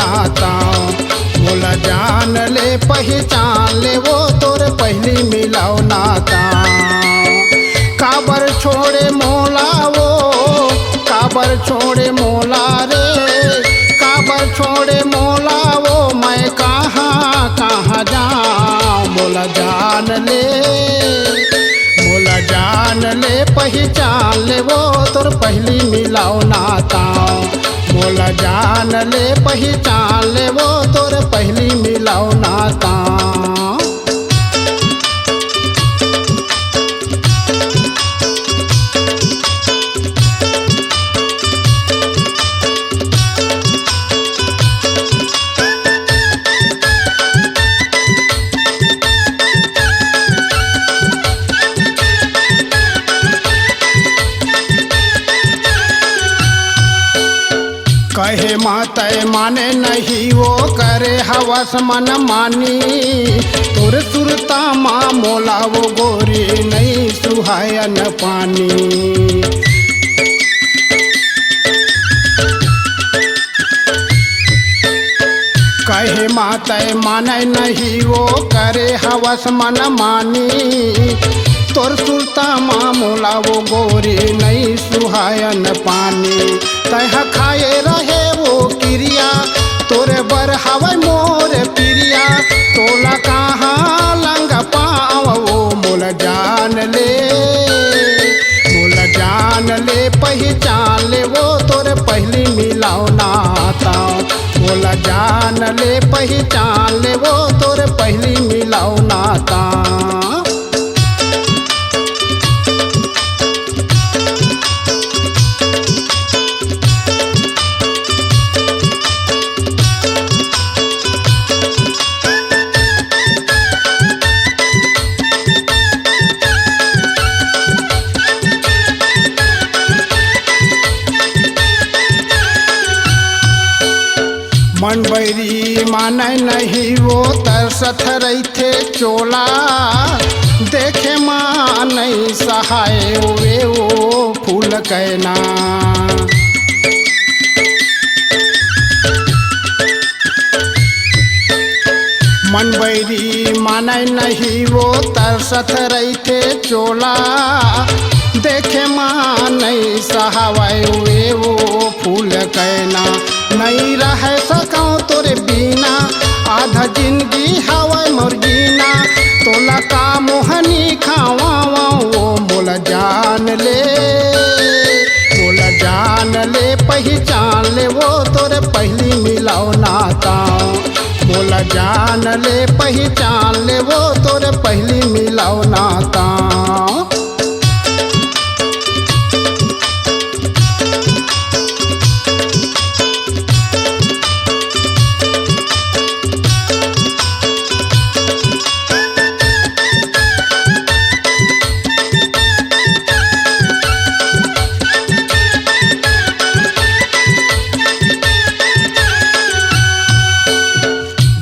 नाता। मोला जान ले पहचान ले वो तोर पहली मिलाओ नाता। काबर छोड़े मोला वो, काबर छोड़े मोला रे, काबर छोड़े मोला वो, मैं कहाँ कहाँ जाऊँ। मोला जान ले, मोला जान ले पहचान ले वो तोर पहली मिलाओ नाता। मोला जान ले पहचान ले वो तोर पहली मिलाओ नाता। कहे मातय माने नहीं वो करे हवस मन मानी। तोर सुरता माँ मोला वो गोरी नहीं सुहायन पानी। कहे मातय माने नहीं वो करे हवस मन मानी। तोर सुरता माँ मोला वो गोरी नहीं सुहायन पानी। तह खाए रहे वो क्रिया तोरे बर हवै मोर प्रिया। तोला कहाँ लंग पाव वो मोला जान ले, मोला जान ले पहचान ले वो तोरे पहली मिलाओ नाता। मोला जान ले पहचान ले वो तोरे पहली मिलाओ नाता। मन बैरी माने नहीं वो तरसत रही चोला। देखे माँ नहीं सहाय वे वो फूल कहना। मन बैरी माने नहीं वो तरसत रही चोला। देखे माँ नहीं सहाय वे वो फूल कहना। नहीं रह सकूँ तोरे बिना आधा जिंदगी हवै मोर जीना। तोला का मोहनी खावा वो मोला जान ले, मोला जान ले पहचान ले वो तोरे पहली मिलाओ नाता। मोला जान ले पहचान ले वो तोरे पहली मिलाओ नाता।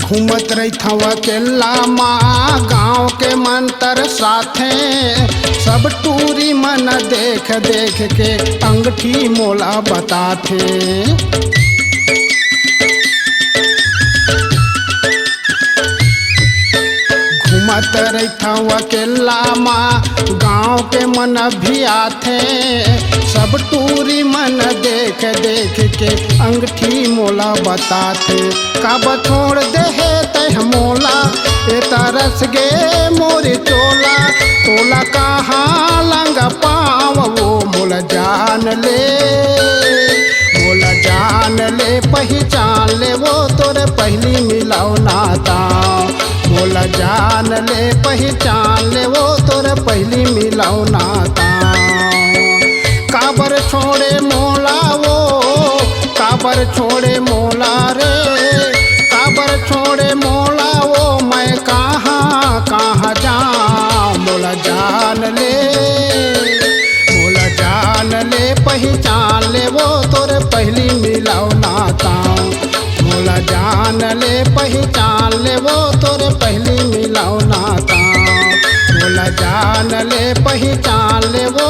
घूमत रही था अकेला माँ गाँव के मंतर साथे। सब टूरी मन देख देख के अंगठी मोला बताथे। घूमत रही था अकेला माँ गाँव के मन भी आथे। सब टूरी मन देख देख के अंगठी मोला बताथे। कब छोड़ दे है तह मोला ए तरस गे मोरे चोला। तोला कहाँ लंग पाव वो मोला जान ले, मोला जान ले पहचान ले वो तोरे पहली मिलाओ नाता। मोला जान ले पहचान ले वो तोरे पहली मिलाओ नाता। काबर छोड़े मोला वो, काबर छोड़े मोला रे, काबर छोड़े मोला वो, मैं कहाँ कहाँ जाऊँ। मोला जान ले, मोला जान ले पहचान ले वो तोरे पहली मिलाओ नाता। मोला जान ले पहचान ले वो तोरे पहली मिलाओ नाता। मोला जान ले पहचान ले वो